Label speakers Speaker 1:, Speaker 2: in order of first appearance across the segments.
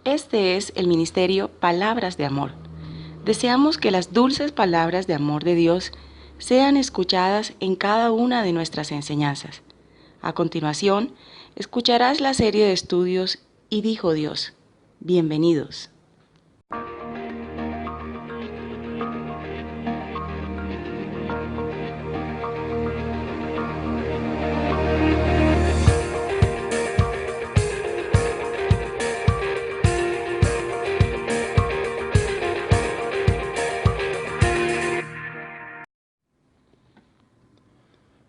Speaker 1: Este es el ministerio Palabras de Amor. Deseamos que las dulces palabras de amor de Dios sean escuchadas en cada una de nuestras enseñanzas. A continuación, escucharás la serie de estudios Y dijo Dios. Bienvenidos.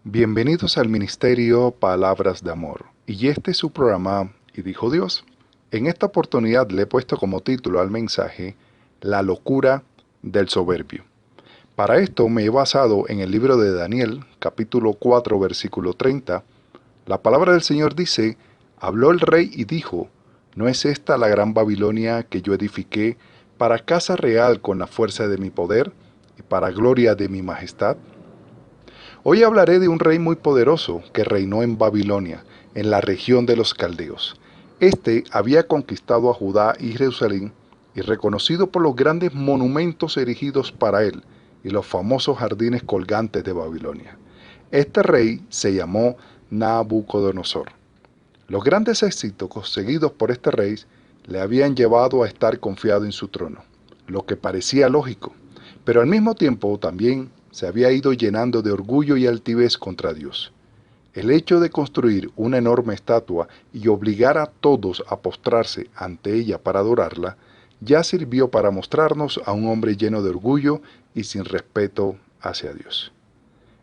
Speaker 2: Bienvenidos al Ministerio Palabras de Amor, y este es su programa Y dijo Dios. En esta oportunidad le he puesto como título al mensaje La locura del soberbio. Para esto me he basado en el libro de Daniel, capítulo 4, versículo 30. La palabra del Señor dice: habló el rey y dijo: ¿no es esta la gran Babilonia que yo edifiqué para casa real con la fuerza de mi poder y para gloria de mi majestad? Hoy hablaré de un rey muy poderoso que reinó en Babilonia, en la región de los caldeos. Este había conquistado a Judá y Jerusalén y reconocido por los grandes monumentos erigidos para él y los famosos jardines colgantes de Babilonia. Este rey se llamó Nabucodonosor. Los grandes éxitos conseguidos por este rey le habían llevado a estar confiado en su trono, lo que parecía lógico, pero al mismo tiempo también se había ido llenando de orgullo y altivez contra Dios. El hecho de construir una enorme estatua y obligar a todos a postrarse ante ella para adorarla, ya sirvió para mostrarnos a un hombre lleno de orgullo y sin respeto hacia Dios.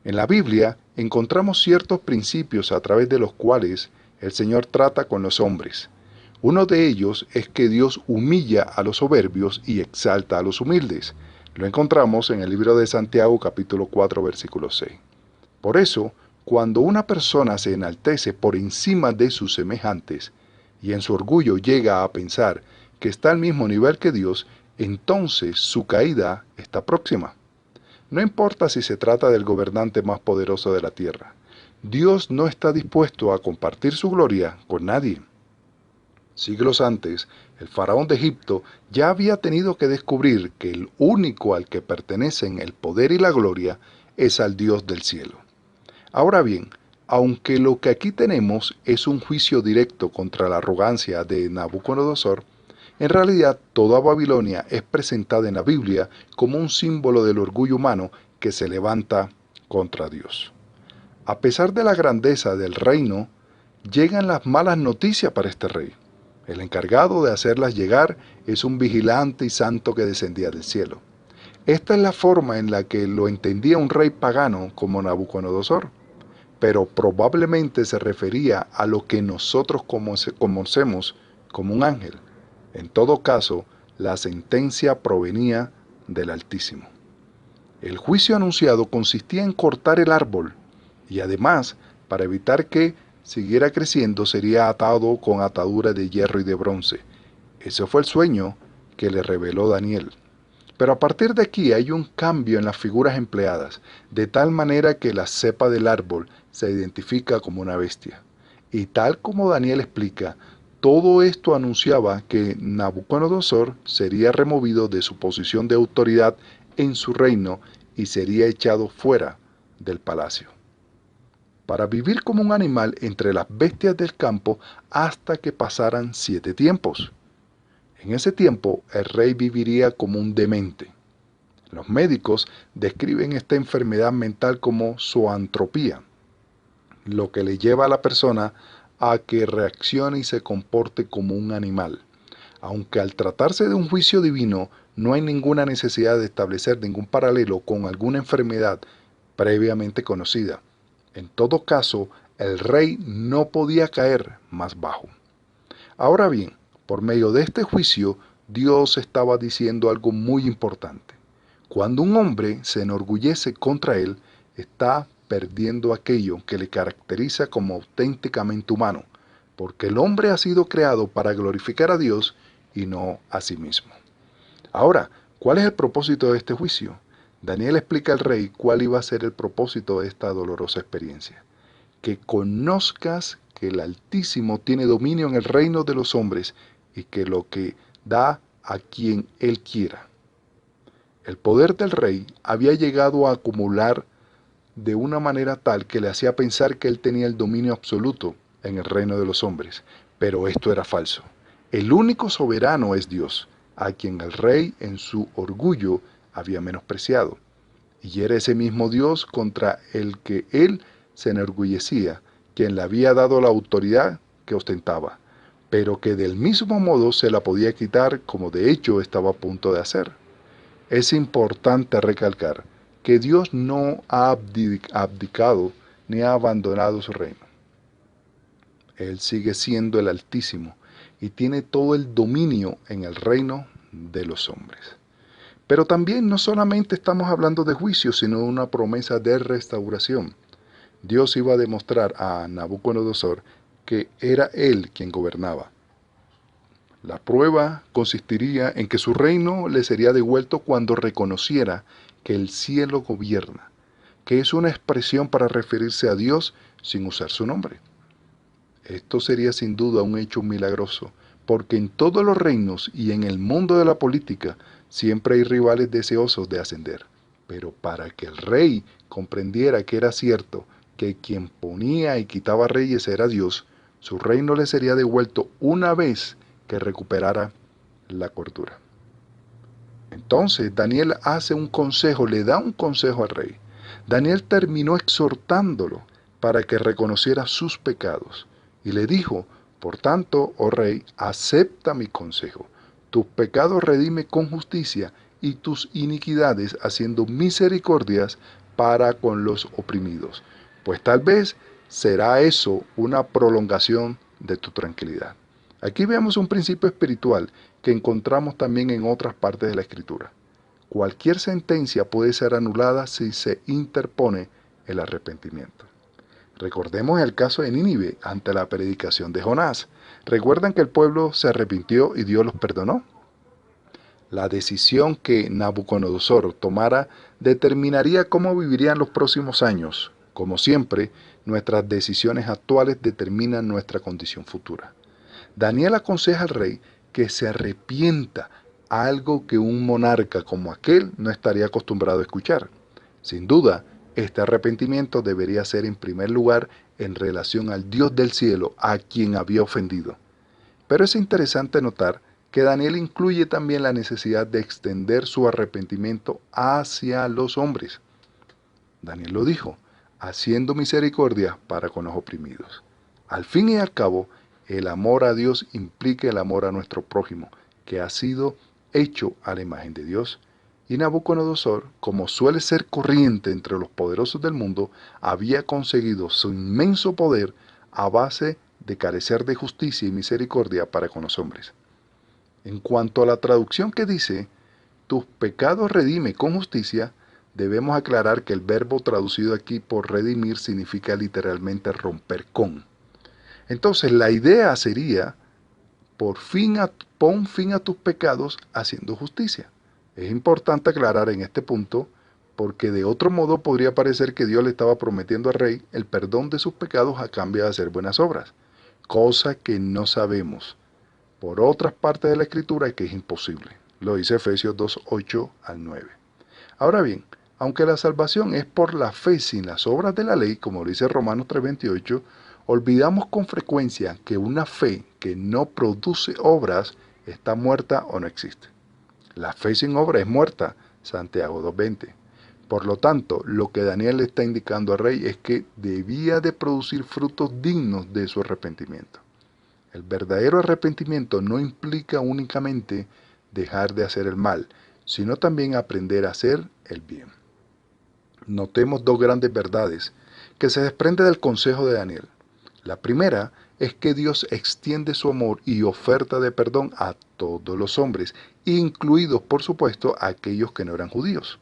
Speaker 2: En la Biblia encontramos ciertos principios a través de los cuales el Señor trata con los hombres. Uno de ellos es que Dios humilla a los soberbios y exalta a los humildes. Lo encontramos en el libro de Santiago capítulo 4 versículo 6. Por eso, cuando una persona se enaltece por encima de sus semejantes y en su orgullo llega a pensar que está al mismo nivel que Dios, entonces su caída está próxima. No importa si se trata del gobernante más poderoso de la tierra. Dios no está dispuesto a compartir su gloria con nadie. Siglos antes, el faraón de Egipto ya había tenido que descubrir que el único al que pertenecen el poder y la gloria es al Dios del cielo. Ahora bien, aunque lo que aquí tenemos es un juicio directo contra la arrogancia de Nabucodonosor, en realidad toda Babilonia es presentada en la Biblia como un símbolo del orgullo humano que se levanta contra Dios. A pesar de la grandeza del reino, llegan las malas noticias para este rey. El encargado de hacerlas llegar es un vigilante y santo que descendía del cielo. Esta es la forma en la que lo entendía un rey pagano como Nabucodonosor, pero probablemente se refería a lo que nosotros conocemos como un ángel. En todo caso, la sentencia provenía del Altísimo. El juicio anunciado consistía en cortar el árbol y además, para evitar que siguiera creciendo, sería atado con atadura de hierro y de bronce. Ese fue el sueño que le reveló Daniel. Pero a partir de aquí hay un cambio en las figuras empleadas, de tal manera que la cepa del árbol se identifica como una bestia. Y tal como Daniel explica, todo esto anunciaba que Nabucodonosor sería removido de su posición de autoridad en su reino y sería echado fuera del palacio, para vivir como un animal entre las bestias del campo hasta que pasaran 7 tiempos. En ese tiempo el rey viviría como un demente. Los médicos describen esta enfermedad mental como zoantropía, lo que le lleva a la persona a que reaccione y se comporte como un animal. Aunque al tratarse de un juicio divino no hay ninguna necesidad de establecer ningún paralelo con alguna enfermedad previamente conocida. En todo caso, el rey no podía caer más bajo. Ahora bien, por medio de este juicio, Dios estaba diciendo algo muy importante. Cuando un hombre se enorgullece contra él, está perdiendo aquello que le caracteriza como auténticamente humano, porque el hombre ha sido creado para glorificar a Dios y no a sí mismo. Ahora, ¿cuál es el propósito de este juicio? Daniel explica al rey cuál iba a ser el propósito de esta dolorosa experiencia. Que conozcas que el Altísimo tiene dominio en el reino de los hombres y que lo que da a quien él quiera. El poder del rey había llegado a acumular de una manera tal que le hacía pensar que él tenía el dominio absoluto en el reino de los hombres, pero esto era falso. El único soberano es Dios, a quien el rey en su orgullo había menospreciado. Y era ese mismo Dios contra el que él se enorgullecía, quien le había dado la autoridad que ostentaba, pero que del mismo modo se la podía quitar como de hecho estaba a punto de hacer. Es importante recalcar que Dios no ha abdicado ni ha abandonado su reino. Él sigue siendo el Altísimo y tiene todo el dominio en el reino de los hombres. Pero también no solamente estamos hablando de juicio, sino de una promesa de restauración. Dios iba a demostrar a Nabucodonosor que era él quien gobernaba. La prueba consistiría en que su reino le sería devuelto cuando reconociera que el cielo gobierna, que es una expresión para referirse a Dios sin usar su nombre. Esto sería sin duda un hecho milagroso, porque en todos los reinos y en el mundo de la política siempre hay rivales deseosos de ascender. Pero para que el rey comprendiera que era cierto que quien ponía y quitaba reyes era Dios, su reino le sería devuelto una vez que recuperara la cordura. Entonces Daniel hace un consejo, le da un consejo al rey. Daniel terminó exhortándolo para que reconociera sus pecados y le dijo: por tanto, oh rey, acepta mi consejo. Tus pecados redime con justicia y tus iniquidades haciendo misericordias para con los oprimidos, pues tal vez será eso una prolongación de tu tranquilidad. Aquí vemos un principio espiritual que encontramos también en otras partes de la Escritura. Cualquier sentencia puede ser anulada si se interpone el arrepentimiento. Recordemos el caso de Nínive ante la predicación de Jonás. ¿Recuerdan que el pueblo se arrepintió y Dios los perdonó? La decisión que Nabucodonosor tomara determinaría cómo vivirían los próximos años. Como siempre, nuestras decisiones actuales determinan nuestra condición futura. Daniel aconseja al rey que se arrepienta, algo que un monarca como aquel no estaría acostumbrado a escuchar. Sin duda, este arrepentimiento debería ser en primer lugar en relación al Dios del cielo, a quien había ofendido. Pero es interesante notar que Daniel incluye también la necesidad de extender su arrepentimiento hacia los hombres. Daniel lo dijo: haciendo misericordia para con los oprimidos. Al fin y al cabo, el amor a Dios implica el amor a nuestro prójimo, que ha sido hecho a la imagen de Dios. Y Nabucodonosor, como suele ser corriente entre los poderosos del mundo, había conseguido su inmenso poder a base de carecer de justicia y misericordia para con los hombres. En cuanto a la traducción que dice: tus pecados redime con justicia, debemos aclarar que el verbo traducido aquí por redimir significa literalmente romper con. Entonces la idea sería: pon fin a tus pecados haciendo justicia. Es importante aclarar en este punto, porque de otro modo podría parecer que Dios le estaba prometiendo al rey el perdón de sus pecados a cambio de hacer buenas obras, cosa que no sabemos por otras partes de la Escritura que es imposible. Lo dice Efesios 2, 8 al 9. Ahora bien, aunque la salvación es por la fe sin las obras de la ley, como lo dice Romanos 3:28, olvidamos con frecuencia que una fe que no produce obras está muerta o no existe. La fe sin obra es muerta, Santiago 2:20. Por lo tanto, lo que Daniel le está indicando al rey es que debía de producir frutos dignos de su arrepentimiento. El verdadero arrepentimiento no implica únicamente dejar de hacer el mal, sino también aprender a hacer el bien. Notemos dos grandes verdades que se desprenden del consejo de Daniel. La primera es que Dios extiende su amor y oferta de perdón a todos los hombres, incluidos por supuesto a aquellos que no eran judíos.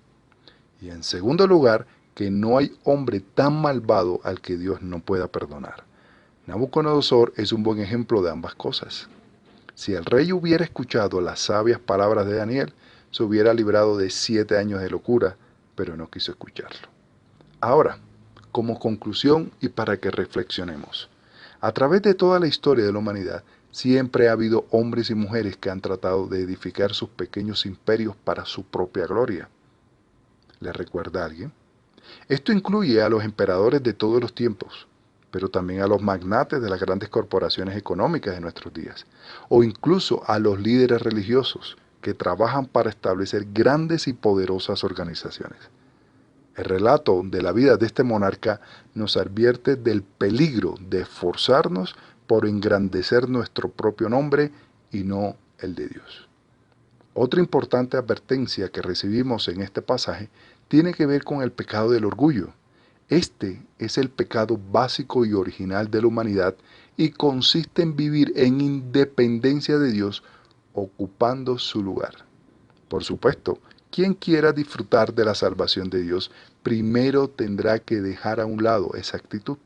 Speaker 2: Y en segundo lugar, que no hay hombre tan malvado al que Dios no pueda perdonar. Nabucodonosor es un buen ejemplo de ambas cosas. Si el rey hubiera escuchado las sabias palabras de Daniel, se hubiera librado de 7 años de locura, pero no quiso escucharlo. Ahora, como conclusión y para que reflexionemos, a través de toda la historia de la humanidad, Siempre ha habido hombres y mujeres que han tratado de edificar sus pequeños imperios para su propia gloria. ¿Le recuerda a alguien? Esto incluye a los emperadores de todos los tiempos, pero también a los magnates de las grandes corporaciones económicas de nuestros días, o incluso a los líderes religiosos que trabajan para establecer grandes y poderosas organizaciones. El relato de la vida de este monarca nos advierte del peligro de esforzarnos por engrandecer nuestro propio nombre y no el de Dios. Otra importante advertencia que recibimos en este pasaje tiene que ver con el pecado del orgullo. Este es el pecado básico y original de la humanidad y consiste en vivir en independencia de Dios, ocupando su lugar. Por supuesto, quien quiera disfrutar de la salvación de Dios, primero tendrá que dejar a un lado esa actitud.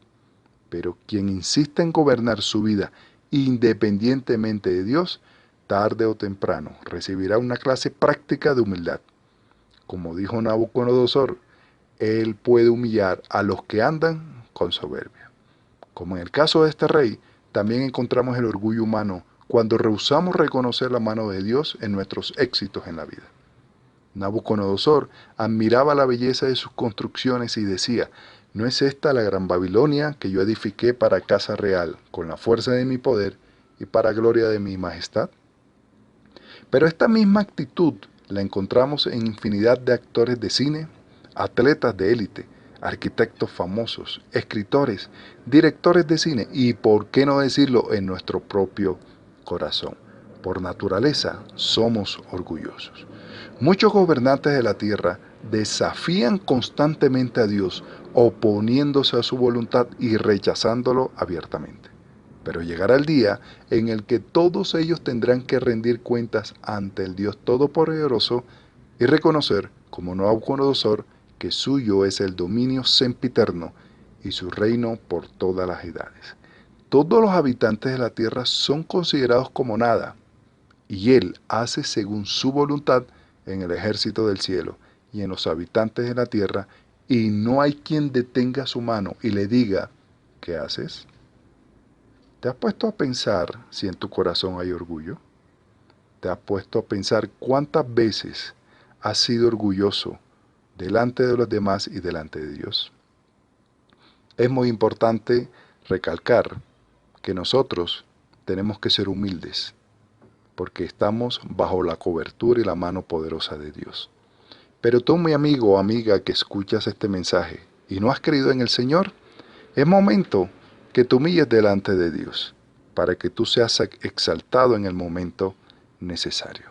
Speaker 2: Pero quien insiste en gobernar su vida independientemente de Dios, tarde o temprano recibirá una clase práctica de humildad. Como dijo Nabucodonosor, él puede humillar a los que andan con soberbia. Como en el caso de este rey, también encontramos el orgullo humano cuando rehusamos reconocer la mano de Dios en nuestros éxitos en la vida. Nabucodonosor admiraba la belleza de sus construcciones y decía: ¿no es esta la gran Babilonia que yo edifiqué para casa real, con la fuerza de mi poder y para gloria de mi majestad? Pero esta misma actitud la encontramos en infinidad de actores de cine, atletas de élite, arquitectos famosos, escritores, directores de cine y, por qué no decirlo, en nuestro propio corazón. Por naturaleza somos orgullosos. Muchos gobernantes de la tierra desafían constantemente a Dios, oponiéndose a su voluntad y rechazándolo abiertamente. Pero llegará el día en el que todos ellos tendrán que rendir cuentas ante el Dios Todopoderoso y reconocer, como Nabucodonosor, que suyo es el dominio sempiterno y su reino por todas las edades. Todos los habitantes de la tierra son considerados como nada, y Él hace según su voluntad en el ejército del cielo y en los habitantes de la tierra, y no hay quien detenga su mano y le diga: ¿qué haces? ¿Te has puesto a pensar si en tu corazón hay orgullo? ¿Te has puesto a pensar cuántas veces has sido orgulloso delante de los demás y delante de Dios? Es muy importante recalcar que nosotros tenemos que ser humildes, porque estamos bajo la cobertura y la mano poderosa de Dios. Pero tú, mi amigo o amiga que escuchas este mensaje y no has creído en el Señor, es momento que te humilles delante de Dios, para que tú seas exaltado en el momento necesario.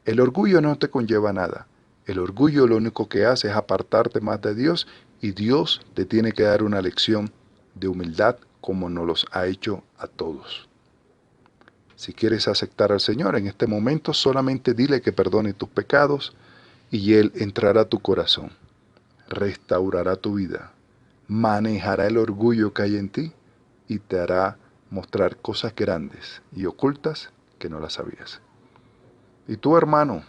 Speaker 2: El orgullo no te conlleva nada. El orgullo lo único que hace es apartarte más de Dios, y Dios te tiene que dar una lección de humildad como nos los ha hecho a todos. Si quieres aceptar al Señor en este momento, solamente dile que perdone tus pecados y Él entrará a tu corazón, restaurará tu vida, manejará el orgullo que hay en ti y te hará mostrar cosas grandes y ocultas que no las sabías. Y tú, hermano,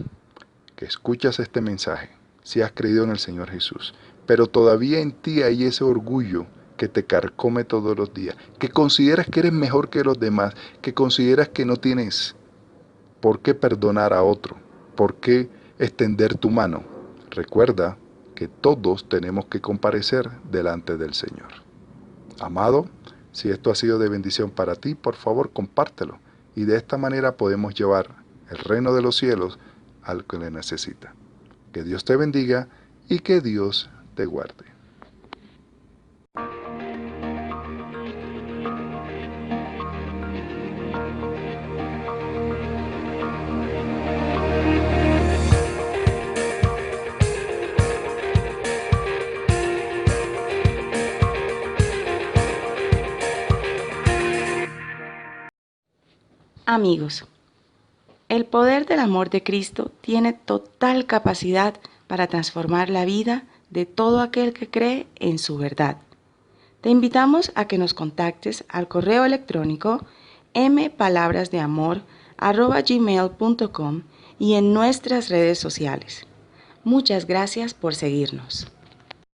Speaker 2: que escuchas este mensaje, si has creído en el Señor Jesús, pero todavía en ti hay ese orgullo que te carcome todos los días, que consideras que eres mejor que los demás, que consideras que no tienes por qué perdonar a otro, por qué extender tu mano. Recuerda que todos tenemos que comparecer delante del Señor. Amado, si esto ha sido de bendición para ti, por favor compártelo, y de esta manera podemos llevar el reino de los cielos al que le necesita. Que Dios te bendiga y que Dios te guarde.
Speaker 1: Amigos, el poder del amor de Cristo tiene total capacidad para transformar la vida de todo aquel que cree en su verdad. Te invitamos a que nos contactes al correo electrónico mpalabrasdeamor@gmail.com y en nuestras redes sociales. Muchas gracias por seguirnos.